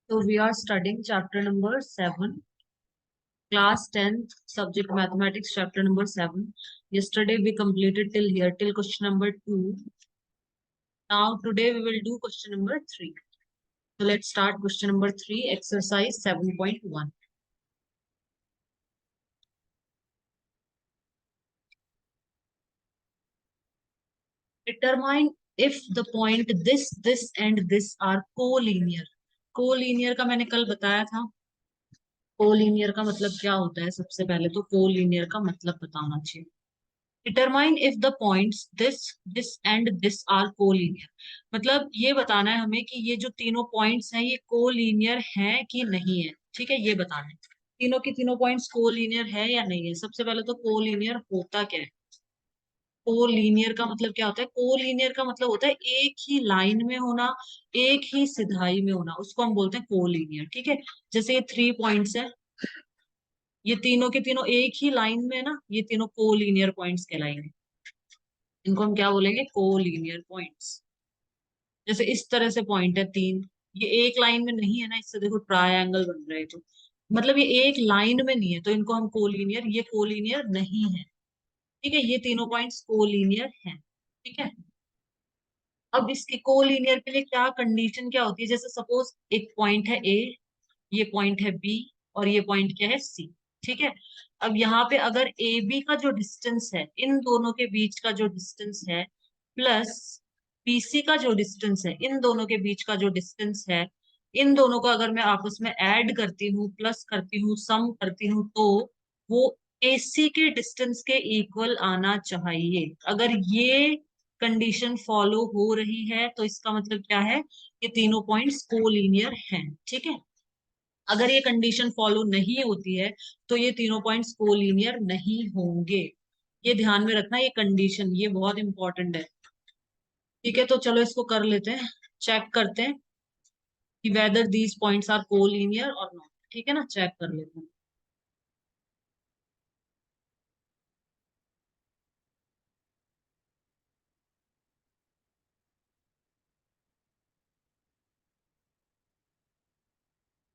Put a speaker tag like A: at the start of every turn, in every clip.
A: So we are studying chapter number 7, class 10th, subject mathematics, chapter number 7. Yesterday we completed till here, till question number 2. Now today we will do question number 3. So let's start question number 3, exercise 7.1. Determine if the point this and this are collinear. Collinear का मैंने कल बताया था। Collinear का मतलब क्या होता है? सबसे पहले तो कोलिनियर का मतलब बताना चाहिए। Determine if the points this and this are collinear. मतलब ये बताना है हमें कि ये जो तीनों पॉइंट्स हैं ये कोलिनियर हैं कि नहीं है। ठीक है, ये बताना है तीनों की तीनों पॉइंट्स कोलिनियर है या नहीं है। सबसे पहले तो कोलिनियर होता क्या है? कोलिनियर का मतलब क्या होता है? कोलिनियर का मतलब होता है एक ही लाइन में होना, एक ही सिधाई में होना, उसको हम बोलते हैं कोलिनियर। ठीक है, जैसे ये 3 पॉइंट्स है, ये तीनों के तीनों एक ही लाइन में है ना, ये तीनों कोलिनियर पॉइंट्स कहलाएंगे। इनको हम क्या बोलेंगे? Collinear points. जैसे इस तरह से पॉइंट है 3, ये एक लाइन में नहीं है ना, इससे देखो ट्रायंगल बन रहा है। तो मतलब ये एक लाइन में नहीं है, तो इनको हम कोलिनियर, ये कोलिनियर नहीं है। ठीक है, ये तीनों पॉइंट्स कोलिनियर हैं। ठीक है, अब इसके कोलिनियर के लिए क्या कंडीशन क्या होती है? जैसे सपोज एक पॉइंट है ए, ये पॉइंट है बी, और ये पॉइंट क्या है? सी। ठीक है, अब यहाँ पे अगर ए बी का जो डिस्टेंस है, इन दोनों के बीच का जो डिस्टेंस है, प्लस बीसी का जो डिस्टेंस है, इन दोनों के बीच का जो डिस्टेंस है, इन दोनों को अगर मैं आपस में ऐड करती हूँ, प्लस करती हूँ, सम करती हूँ, तो वो एसी के डिस्टेंस के इक्वल आना चाहिए। अगर ये कंडीशन फॉलो हो रही है तो इसका मतलब क्या है? ये तीनों पॉइंट्स कोलिनियर हैं। ठीक है, अगर ये कंडीशन फॉलो नहीं होती है तो ये तीनों पॉइंट्स कोलिनियर नहीं होंगे। ये ध्यान में रखना, ये कंडीशन ये बहुत इंपॉर्टेंट है। ठीक है, तो चलो इसको कर लेते हैं, चेक करते हैं कि whether these points are collinear or not. ठीक है ना, चेक कर लेते हैं।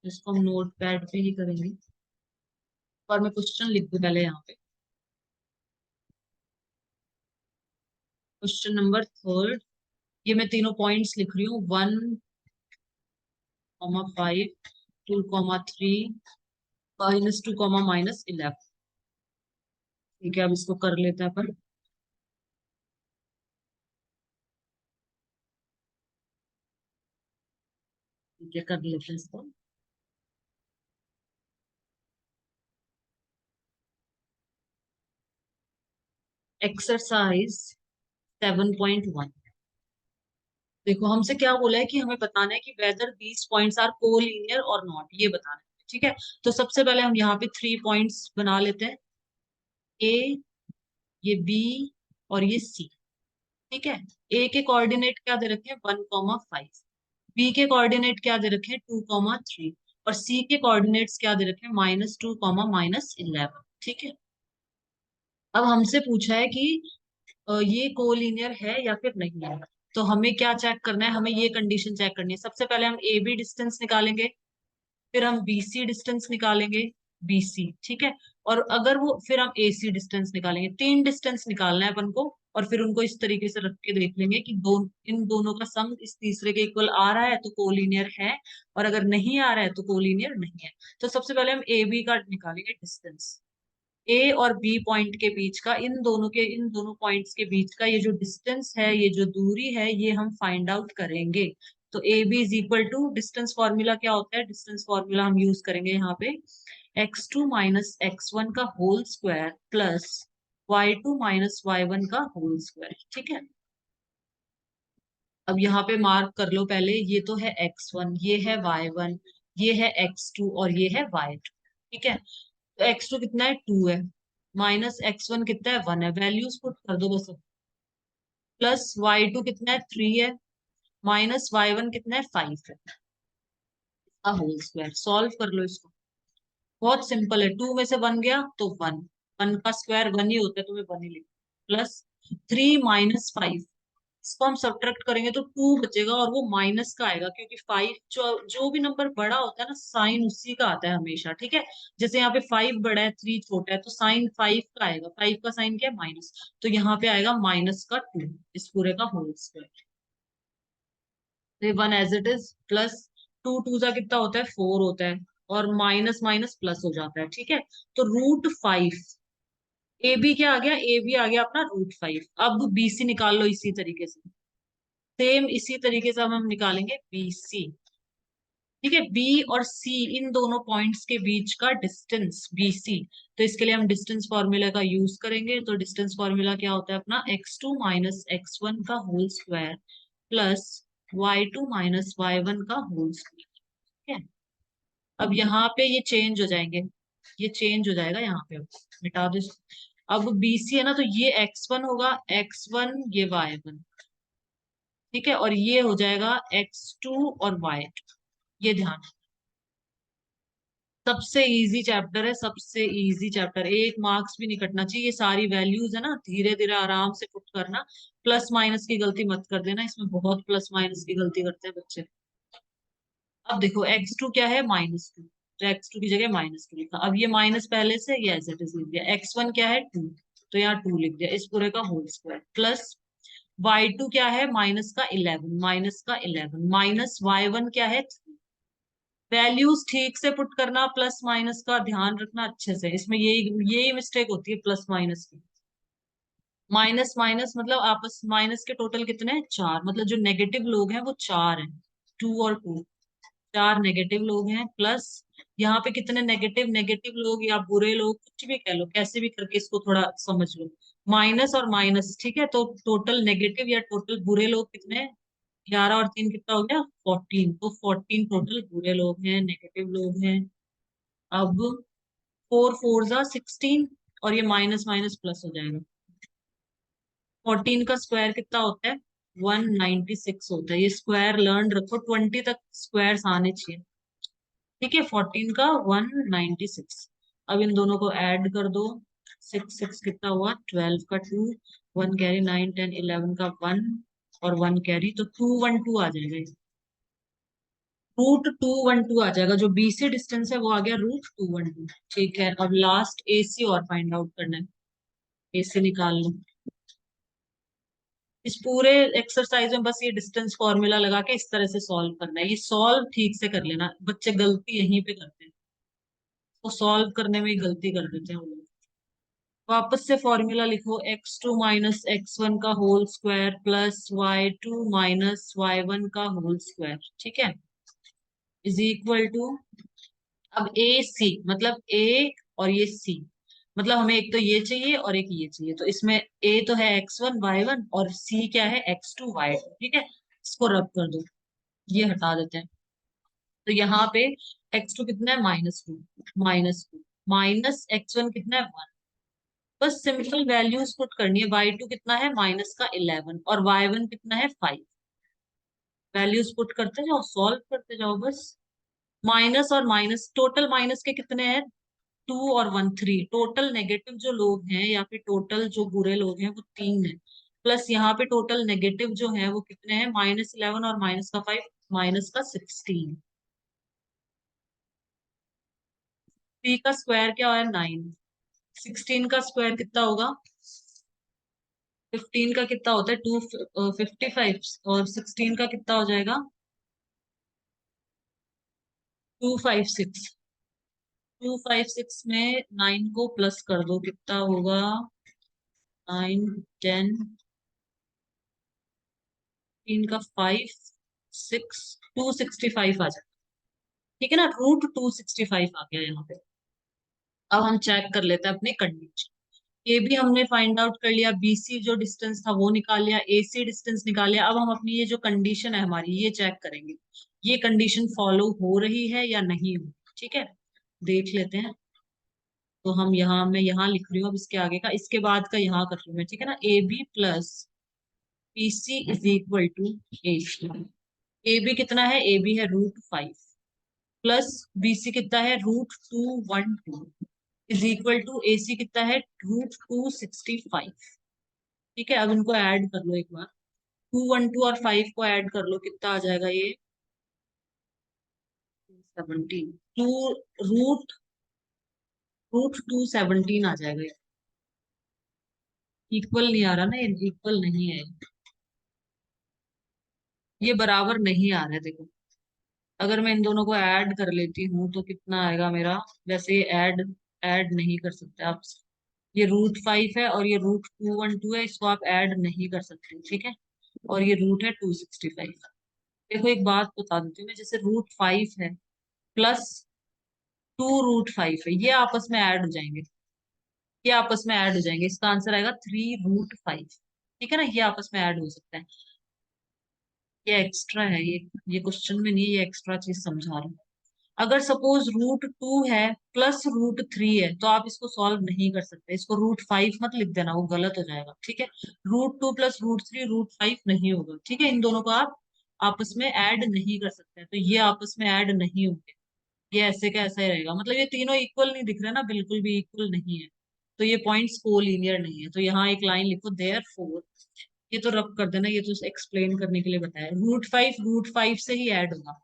A: इसको हम नोट पैड पे ही करेंगे, और मैं क्वेश्चन लिख दूं पहले यहाँ पे। क्वेश्चन नंबर 3, ये मैं तीनों पॉइंट्स लिख रही हूँ, 1,5, 2,3, -2, -11। ठीक है, अब इसको कर लेते हैं अपन। ठीक है, कर लेते हैं इसको। एक्सरसाइज 7.1। देखो हमसे क्या बोला है कि हमें बताना है कि whether these points are collinear or not, ये बताना है। ठीक है, तो सबसे पहले हम यहाँ पे 3 पॉइंट्स बना लेते हैं, ए, ये बी, और ये सी। ठीक है, ए के कोऑर्डिनेट क्या दे रखे हैं? 1,5। बी के कोऑर्डिनेट क्या दे रखे हैं? 2,3। और सी के कोऑर्डिनेट्स क्या दे रखे हैं? -2, -11। ठीक है, अब हमसे पूछा है कि ये कोलिनियर है या फिर नहीं है। तो हमें क्या चेक करना है? हमें ये कंडीशन चेक करनी है। सबसे पहले हम ए बी डिस्टेंस निकालेंगे, फिर हम बीसी डिस्टेंस निकालेंगे, बीसी। ठीक है, और अगर वो फिर हम एसी डिस्टेंस निकालेंगे। 3 डिस्टेंस निकालना है अपन को, और फिर उनको इस तरीके से रख के देख लेंगे कि इन दोनों का सम इस तीसरे के इक्वल आ रहा है तो कोलिनियर है, और अगर नहीं आ रहा है तो कोलिनियर नहीं है। तो सबसे पहले हम ए बी का निकालेंगे डिस्टेंस। ए और बी पॉइंट के बीच का, इन दोनों पॉइंट्स के बीच का ये जो डिस्टेंस है, ये जो दूरी है, ये हम फाइंड आउट करेंगे। तो A B is equal to, distance formula क्या होता है? डिस्टेंस फॉर्मूला हम यूज करेंगे यहाँ पे, x2 - x1 का whole square plus y2 - y1 का होल स्क्वायर। ठीक है, अब यहाँ पे मार्क कर लो पहले, ये तो है x1, ये है y1, ये है x2, और ये है y2। ठीक है, तो x2 कितना है? 2 है, -x1 कितना है? 1 है, वैल्यूज पुट कर दो बस। प्लस y2 कितना है? 3 है, -y1 कितना है? 5 है, इसका होल स्क्वायर। सॉल्व कर लो इसको, बहुत सिंपल है। 2 में से 1 गया तो 1, 1 का स्क्वायर 1 ही होता है, तो मैं 1 ही लिख। प्लस 3 - 5, इसको हम सब्ट्रैक्ट करेंगे तो 2 बचेगा और वो माइनस का आएगा, क्योंकि 5 जो जो भी नंबर बड़ा होता है ना साइन उसी का आता है हमेशा, ठीक है। जैसे यहाँ पे 5 बड़ा है 3 छोटा है तो साइन 5 का आएगा, 5 का साइन क्या है माइनस, तो यहाँ पे आएगा माइनस का 2 इस पूरे का whole square. One as it is plus 2 जा कितना होता है 4 होता है, और माइनस माइनस प्लस हो जाता है, ठीक है। तो रूट 5, ए बी क्या आ गया, ए बी आ गया अपना रूट 5। अब बी सी निकाल लो इसी तरीके से, सेम इसी तरीके से हम निकालेंगे बी सी, ठीक है। बी और सी इन दोनों पॉइंट्स के बीच का डिस्टेंस बी सी, तो इसके लिए हम डिस्टेंस फॉर्मूला का यूज करेंगे। तो डिस्टेंस फॉर्मूला क्या होता है अपना, x2 माइनस x1 का whole square plus y2 minus y1 का होल स्क्वायर, ठीक है। अब यहाँ पे ये चेंज हो जाएंगे, ये चेंज हो जाएगा यहाँ पे, अब मिटा दो इसको। अब BC है ना, तो ये x1 होगा, x1 ये y1, ठीक है, और ये हो जाएगा x2 और y2। ये ध्यान, सबसे इजी चैप्टर है, सबसे इजी चैप्टर, एक मार्क्स भी नहीं कटना चाहिए। ये सारी वैल्यूज है ना, धीरे धीरे आराम से पुट करना, प्लस माइनस की गलती मत कर देना, इसमें बहुत प्लस माइनस की गलती करते हैं बच्चे। अब देखो x2 क्या है -2, तो x2 की जगह -2 लिखा। अब ये माइनस पहले से ये एज इट इज लिख दिया। x1 क्या है 2, तो यहाँ 2 लिख दिया इस पूरे का होल स्क्वायर प्लस y2 क्या है -11, माइनस y1 क्या है 3। वैल्यूज ठीक से पुट करना, प्लस माइनस का ध्यान रखना अच्छे से, इसमें यही मिस्टेक होती है प्लस माइनस की। माइनस माइनस मतलब आपस माइनस के टोटल कितने हैं 4, मतलब जो नेगेटिव लोग हैं वो 4 हैं, 2 और 2, 4 नेगेटिव लोग हैं। प्लस यहाँ पे कितने नेगेटिव नेगेटिव लोग या बुरे लोग, कुछ भी कह लो, कैसे भी करके इसको थोड़ा समझ लो, माइनस और माइनस, ठीक है। तो टोटल नेगेटिव या टोटल बुरे लोग कितने हैं, 11 और 3 कितना हो गया 14, तो 14 टोटल बुरे लोग हैं, नेगेटिव लोग हैं। अब 4 4 जा 16, और ये माइनस माइनस प्लस हो जाएगा। 14 का स्क्वायर कितना होता है 196 होता है, ये स्क्वायर लर्न रखो, 20 तक स्क्वायर्स आने चाहिए, ठीक है। 14 का 196। अब इन दोनों को ऐड कर दो, 6 6 कितना हुआ 12 का 2, 1 कैरी 9 10 11 का 1, और 1 कैरी, तो 212 आ जाएगा, रूट 212 आ जाएगा। जो BC डिस्टेंस है वो आ गया रूट 212, ठीक है। अब लास्ट AC और फाइंड आउट करना है, AC निकाल लो। इस पूरे एक्सरसाइज में बस ये डिस्टेंस फॉर्मूला लगा के इस तरह से सॉल्व करना है, ये सॉल्व ठीक से कर लेना, बच्चे गलती यहीं पे करते हैं, तो सॉल्व करने में ही गलती कर देते हैं वो लोग। वापस से फॉर्मूला लिखो, x2 माइनस x1 का whole square plus y2 minus y1 का होल स्क्वायर, ठीक है, इज इक्वल टू, अब AC मतलब A और ये C, मतलब हमें एक तो ये चाहिए और एक ये चाहिए, तो इसमें A तो है x1 y1 और C क्या है x2 y2, ठीक है। इसको रब कर दो, ये हटा देते हैं, तो यहाँ पे x2 कितना है -2, माइनस x1 कितना है 1। बस सिंपल वैल्यूज पुट करनी है, y2 कितना है -11 और y1 कितना है 5। वैल्यूज पुट करते जाओ, सॉल्व करते जाओ बस। माइनस और माइनस, टोटल माइनस के कितने हैं 2 और 1 3, टोटल नेगेटिव जो लोग हैं या फिर टोटल जो बुरे लोग हैं वो 3 है। प्लस यहाँ पे टोटल नेगेटिव जो है वो कितने हैं -11 और माइनस का 5, माइनस का 16। 3 का स्क्वायर क्या है 9, 16 का स्क्वायर कितना होगा 15 का कितना होता है 255, और 16 का कितना हो जाएगा 256। 256 में 9 को प्लस कर दो, कितना होगा 9 10 3 का 5 6 265 आ जाएगा, ठीक है ना, रूट 265 आ गया यहाँ पे। अब हम चेक कर लेते हैं अपनी कंडीशन, ए भी हमने फाइंड आउट कर लिया, BC जो डिस्टेंस था वो निकाल लिया, AC डिस्टेंस निकाल लिया। अब हम अपनी ये जो कंडीशन है हमारी ये चेक करेंगे, ये कंडीशन फॉलो हो रही है या नहीं हो, ठीक है, देख लेते हैं। तो हम यहाँ, मैं यहाँ लिख रही हूँ, अब इसके आगे का इसके बाद का यहाँ कर रही हूँ मैं, ठीक है ना, AB plus PC is equal to AC। AB कितना है, AB है रूट 5 प्लस BC कितना है root 212 is equal to AC कितना है रूट 265, ठीक है। अब इनको ऐड कर लो एक बार, 212 और 5 को ऐड कर लो, कितना आ जाएगा ये? 17। टू रूट रूट 217 आ जाएगा। इक्वल नहीं आ रहा ना, ये इक्वल नहीं है, ये बराबर नहीं आ रहा है। देखो, अगर मैं इन दोनों को ऐड कर लेती हूँ तो कितना आएगा मेरा? वैसे ये ऐड ऐड नहीं कर सकते आप। ये रूट 5 है और ये रूट 212 है, इसको आप ऐड नहीं कर सकते, ठीक है। और ये रूट है 265। देखो, एक बात बता देती हूँ मैं, जैसे रूट 5 है प्लस 2√5 है, ये आपस में ऐड हो जाएंगे। ये आपस में ऐड हो जाएंगे, इसका आंसर आएगा 3√5। ठीक है ना, ये आपस में ऐड हो सकता है। ये एक्स्ट्रा है, ये क्वेश्चन में नहीं है, ये एक्स्ट्रा चीज समझा रहा हूँ। अगर सपोज रूट 2 है प्लस रूट 3 है तो आप इसको सॉल्व नहीं कर सकते, इसको रूट 5 मत लिख देना, वो गलत हो जाएगा, ठीक है। रूट 2 प्लस रूट 3 रूट 5 नहीं होगा, ठीक है। इन दोनों को आप आपस में ऐड नहीं कर सकते, तो ये आपस में ऐड नहीं होंगे। ये ऐसे का ऐसा ही रहेगा, मतलब ये तीनों इक्वल नहीं दिख रहे ना, बिल्कुल भी इक्वल नहीं है। तो ये पॉइंट्स कोलिनियर नहीं है, तो यहाँ एक लाइन लिखो, देयर फोर। ये तो रब कर देना, ये तो एक्सप्लेन करने के लिए बताया। रूट 5 से ही ऐड होगा।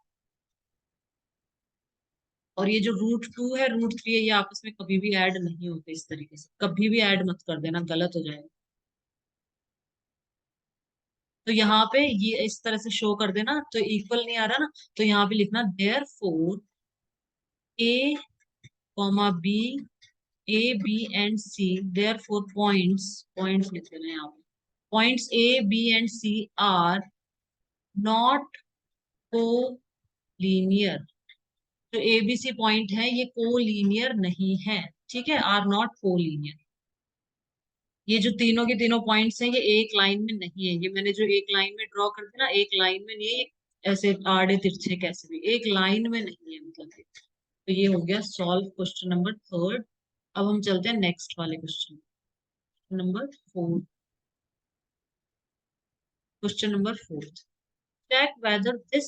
A: और ये जो रूट 2 है रूट 3 है, ये आपस में कभी भी ऐड नहीं होते, इस तरीके से कभी भी ऐड मत कर देना, गलत हो जाएगा। तो यहाँ पे ये इस तरह से शो कर देना, तो इक्वल नहीं आ रहा ना, तो यहाँ पे लिखना therefore A comma B, A, B, and C, therefore points लिख देना यहाँ पे। Points A, B, and C are not collinear. जो ABC पॉइंट है ये कोलिनियर नहीं है, ठीक है, आर नॉट कोलिनियर। ये जो तीनों के तीनों पॉइंट्स हैं ये एक लाइन में नहीं है, ये मैंने जो एक लाइन में ड्रॉ कर दिया ना, एक लाइन में नहीं है, ऐसे आड़े तिरछे कैसे भी एक लाइन में नहीं है, मतलब ये। तो ये हो गया सॉल्व क्वेश्चन नंबर थर्ड। अब हम चलते हैं नेक्स्ट वाले question number 4। Question number 4. Check whether this,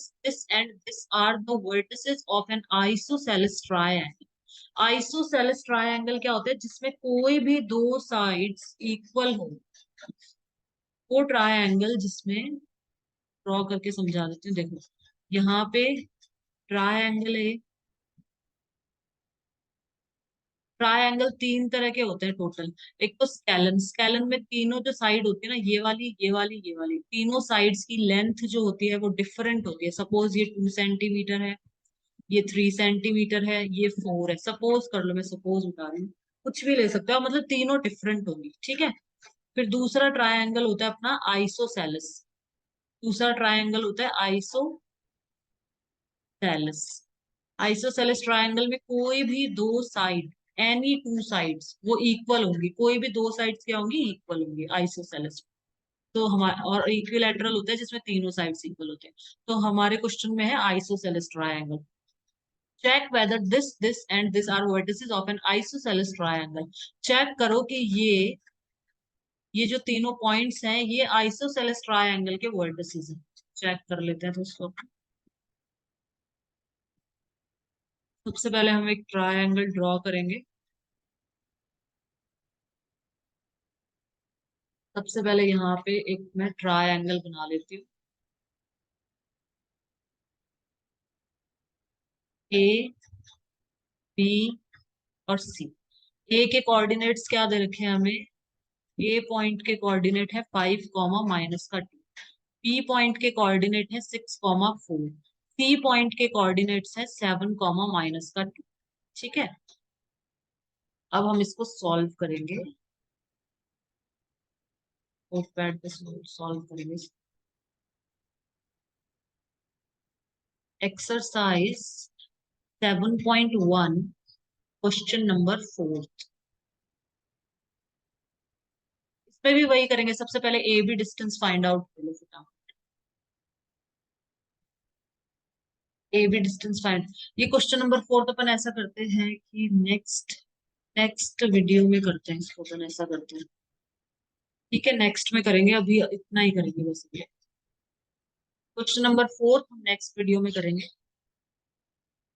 A: and this are the vertices of an isosceles triangle. Isosceles triangle क्या होता है? जिसमें कोई भी दो साइड्स इक्वल हो, वो ट्रायंगल जिसमें, ड्रॉ करके समझा देती हूँ, देखो यहाँ पे ट्रायंगल है। ट्रायंगल तीन तरह के होते हैं टोटल। एक तो स्केलन, स्केलन में तीनों जो साइड होती है ना, ये वाली तीनों साइड्स की लेंथ जो होती है वो डिफरेंट होती है। सपोज ये 2 सेंटीमीटर है, ये 3 सेंटीमीटर है, ये 4 है, सपोज कर लो, मैं सपोज बता रही हूँ, कुछ भी ले सकते हो, मतलब तीनों डिफरेंट होगी, ठीक है। फिर दूसरा ट्रायंगल होता है अपना आइसोसेलेस। दूसरा ट्रायंगल होता है आइसोसेलेस। आइसोसेलेस ट्रायंगल में कोई भी दो साइड, एनी टू साइड्स वो इक्वल होंगी, कोई भी दो साइड्स क्या होंगी? इक्वल होंगी आइसोसेलेस। तो हमारा और इक्विलैटरल होता है जिसमें तीनों साइड्स इक्वल होते हैं। तो हमारे क्वेश्चन में है isosceles triangle. Check whether this and this are vertices of an isosceles triangle. Check करो कि ये जो तीनों पॉइंट्स हैं ये आइसोसेलेस ट्रायंगल के वर्टिसेस हैं। चेक कर लेते हैं दोस्तों। सबसे पहले हम एक ट्रायंगल ड्रॉ करेंगे। सबसे पहले यहाँ पे एक मैं ट्रायंगल बना लेती हूँ। ए, बी और सी। ए के कोऑर्डिनेट्स क्या दे रखे हैं हमें? ए पॉइंट के कोऑर्डिनेट है 5, -2। बी पॉइंट के कोऑर्डिनेट है 6, 4। सी पॉइंट के कोऑर्डिनेट्स है 7, -2। ठीक है। अब हम इसको सॉल्व करेंगे, नोटपैड पे सॉल्व करेंगे। Exercise 7.1, question number 4। इसमें भी वही करेंगे, सबसे पहले A B distance find out कर लो फटाफट। ए बी डिस्टेंस फाइंड, ये क्वेश्चन नंबर 4 तो अपन ऐसा करते हैं कि नेक्स्ट नेक्स्ट वीडियो में करते हैं इसको, अपन ऐसा करते हैं, ठीक है, नेक्स्ट में करेंगे, अभी इतना ही करेंगे बस। क्वेश्चन नंबर 4 हम नेक्स्ट वीडियो में करेंगे।